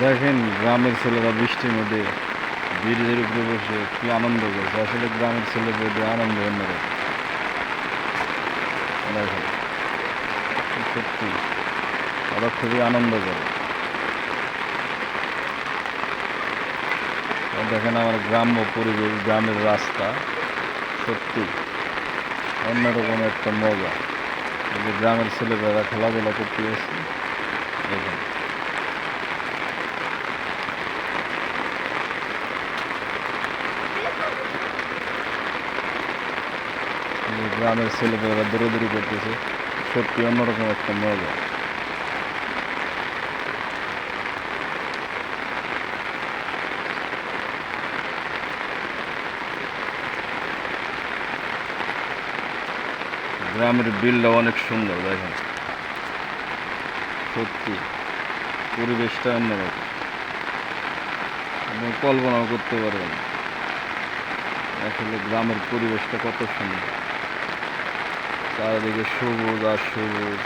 দেখেন গ্রামের ছেলেরা বৃষ্টির মধ্যে ব্রিজের উপরে বসে কি আনন্দ করছে। আসলে গ্রামের ছেলেদের আনন্দ অন্যরকম। দেখেন সত্যি ওরা খুবই আনন্দ করে। দেখেন আমার গ্রাম্য পরিবেশ, গ্রামের রাস্তা সত্যি অন্যরকম একটা মজা। এই যে গ্রামের ছেলেরা খেলাধুলা করতে এসেছে দেখেন। গ্রামের ছেলেপেলেরা দৌড়াদৌড়ি করতেছে, সত্যি অন্যরকম একটা মজা। গ্রামের বিলটা অনেক সুন্দর দেখেন, সত্যি পরিবেশটা অন্যরকম, আপনি কল্পনাও করতে পারবেন আসলে গ্রামের পরিবেশটা কত সুন্দর। চারিদিকে সবুজ আর সবুজ।